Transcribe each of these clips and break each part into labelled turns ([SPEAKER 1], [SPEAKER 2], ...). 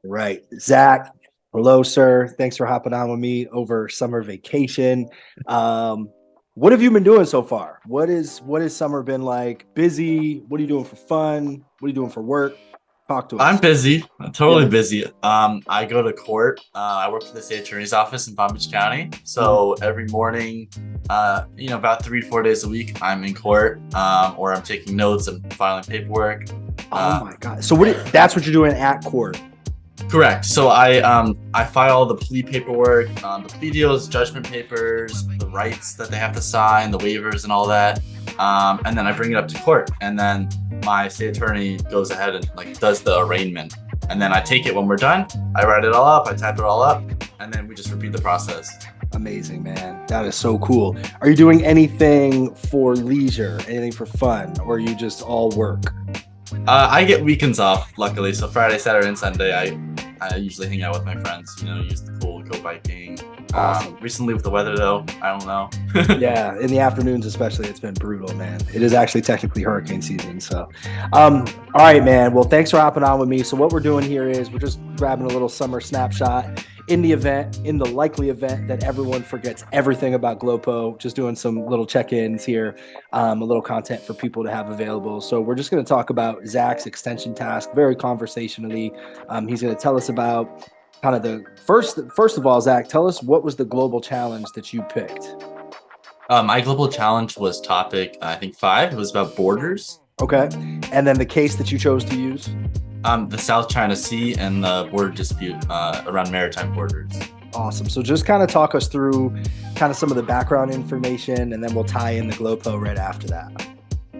[SPEAKER 1] Right. Zach, hello, sir. Thanks for hopping on with me over summer vacation. Um, what have you been doing so far? What has summer been like? Busy? What are you doing for fun? What are you doing for work? Talk to
[SPEAKER 2] I'm
[SPEAKER 1] us.
[SPEAKER 2] busy. I'm totally
[SPEAKER 1] Yeah.
[SPEAKER 2] busy. I go to court. I work for the state attorney's office in Palm Beach County.
[SPEAKER 1] Mhm.
[SPEAKER 2] So every morning, about 3 to 4 days a week, I'm in court, or I'm taking notes and filing paperwork.
[SPEAKER 1] Oh
[SPEAKER 2] Uh,
[SPEAKER 1] my God. So that's what you're doing at court.
[SPEAKER 2] Correct. So I file the plea paperwork, the plea deals, judgment papers, the rights that they have to sign, the waivers, and all that. And then I bring it up to court, and then my state attorney goes ahead and does the arraignment. And then I take it when we're done. I write it all up, I type it all up, and then we just repeat the process.
[SPEAKER 1] Amazing, man. That is so cool. Are you doing anything for leisure, anything for fun, or are you just all work?
[SPEAKER 2] I get weekends off, luckily. So Friday, Saturday, and Sunday, I usually hang out with my friends. Use the pool, go biking.
[SPEAKER 1] Awesome.
[SPEAKER 2] Recently with the weather though, I don't know.
[SPEAKER 1] Yeah, in the afternoons especially, it's been brutal, man. It is actually technically hurricane season. So, all right, man. Well, thanks for hopping on with me. So, what we're doing here is we're just grabbing a little summer snapshot in the likely event that everyone forgets everything about GloPo. Just doing some little check-ins here, a little content for people to have available. So, we're just going to talk about Zach's extension task very conversationally. He's going to tell us about kind of the first of all, Zach, tell us what was the global challenge that you picked.
[SPEAKER 2] My global challenge was topic, I think 5. It was about borders,
[SPEAKER 1] Okay. And then the case that you chose to use.
[SPEAKER 2] the South China Sea, and the border dispute around maritime borders.
[SPEAKER 1] Awesome. So just kind of talk us through kind of some of the background information, and then we'll tie in the GloPo right after that.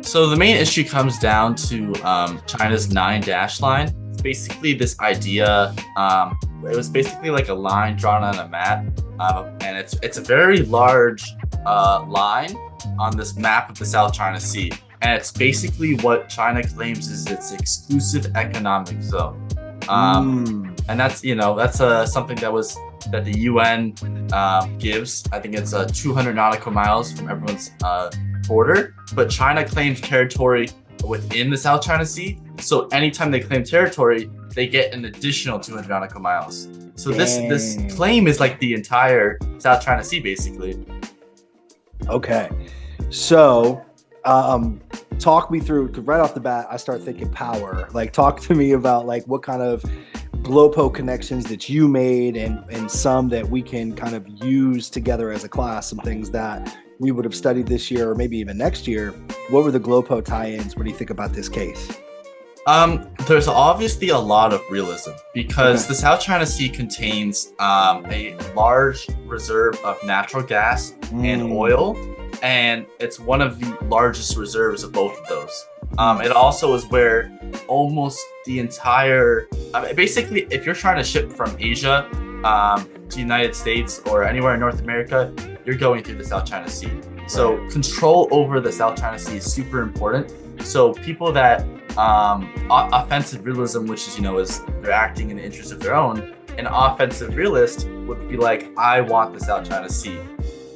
[SPEAKER 2] So the main issue comes down to China's 9 dash line. It's basically this idea. It was basically like a line drawn on a map, and it's a very large line on this map of the South China Sea, and it's basically what China claims is its exclusive economic zone. And that's something that the UN gives. I think it's 200 nautical miles from everyone's border, but China claims territory within the South China Sea. So anytime they claim territory, they get an additional 200 nautical miles. So this
[SPEAKER 1] Dang.
[SPEAKER 2] claim is like the entire South China Sea, basically.
[SPEAKER 1] Okay. So talk me through, because right off the bat, I start thinking power. Like, talk to me about like what kind of GloPo connections that you made and some that we can kind of use together as a class, some things that we would have studied this year or maybe even next year. What were the GloPo tie-ins? What do you think about this case?
[SPEAKER 2] There's obviously a lot of realism because
[SPEAKER 1] Okay.
[SPEAKER 2] the South China Sea contains a large reserve of natural gas and oil, and it's one of the largest reserves of both of those. It also is where almost the entire, basically, if you're trying to ship from Asia to United States or anywhere in North America, you're going through the South China Sea. So control over the South China Sea is super important. So people that offensive realism, which is they're acting in the interest of their own, an offensive realist would be like, I want the South China Sea.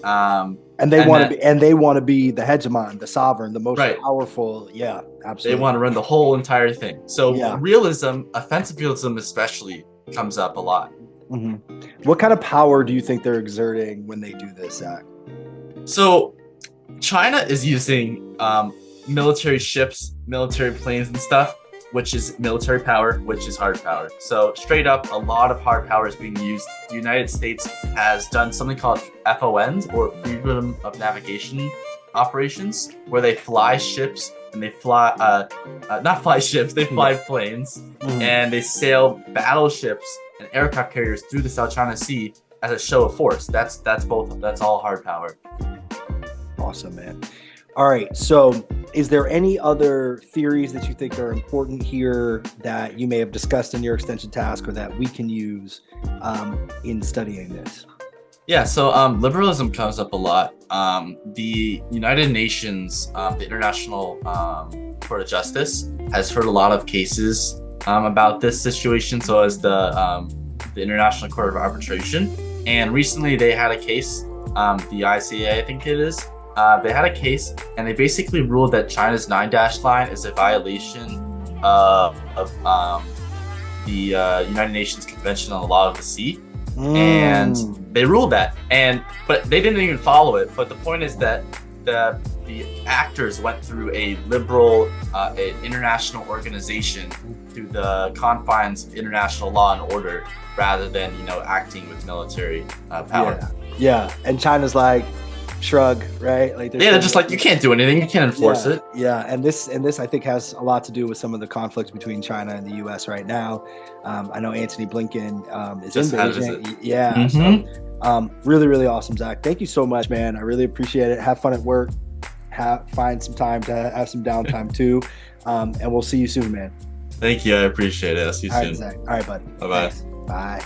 [SPEAKER 1] And they
[SPEAKER 2] And
[SPEAKER 1] want to
[SPEAKER 2] that,
[SPEAKER 1] be, and they want to be the hegemon, the sovereign, the most
[SPEAKER 2] right.
[SPEAKER 1] powerful. Yeah,
[SPEAKER 2] They
[SPEAKER 1] absolutely.
[SPEAKER 2] want to run the whole entire thing. So
[SPEAKER 1] Yeah.
[SPEAKER 2] realism, offensive realism especially, comes up a lot.
[SPEAKER 1] hmm What kind of power do you think they're exerting when they do this, Zach?
[SPEAKER 2] So China is using military ships, military planes and stuff, which is military power, which is hard power. So straight up, a lot of hard power is being used. The United States has done something called FONs, or Freedom of Navigation Operations, where they fly ships and they fly, not fly ships, they fly planes, and they sail battleships and aircraft carriers through the South China Sea as a show of force. That's all hard power.
[SPEAKER 1] Awesome, man. All right. So, is there any other theories that you think are important here that you may have discussed in your extension task or that we can use in studying this?
[SPEAKER 2] Yeah, so liberalism comes up a lot. The United Nations, the International Court of Justice, has heard a lot of cases about this situation. So has the International Court of Arbitration, and recently they had a case. The ICA, I think it is. They had a case, and they basically ruled that China's 9 dash line is a violation of the United Nations Convention on the Law of the Sea, and they ruled that. But they didn't even follow it. But the point is that the actors went through a liberal international organization through the confines of international law and order, rather than acting with military power.
[SPEAKER 1] Yeah, and China's like shrug, right? Like
[SPEAKER 2] they're just like, you can't do anything, you can't enforce it.
[SPEAKER 1] Yeah, and this I think has a lot to do with some of the conflicts between China and the U.S. right now. I know Antony Blinken is in Beijing. Yeah, so, really, really awesome, Zach. Thank you so much, man. I really appreciate it. Have fun at work. Find some time to have some downtime too, and we'll see you soon, man.
[SPEAKER 2] Thank you. I appreciate it. I'll see you soon.
[SPEAKER 1] All right, Zach. All right, buddy.
[SPEAKER 2] Bye-bye.
[SPEAKER 1] Thanks. Bye.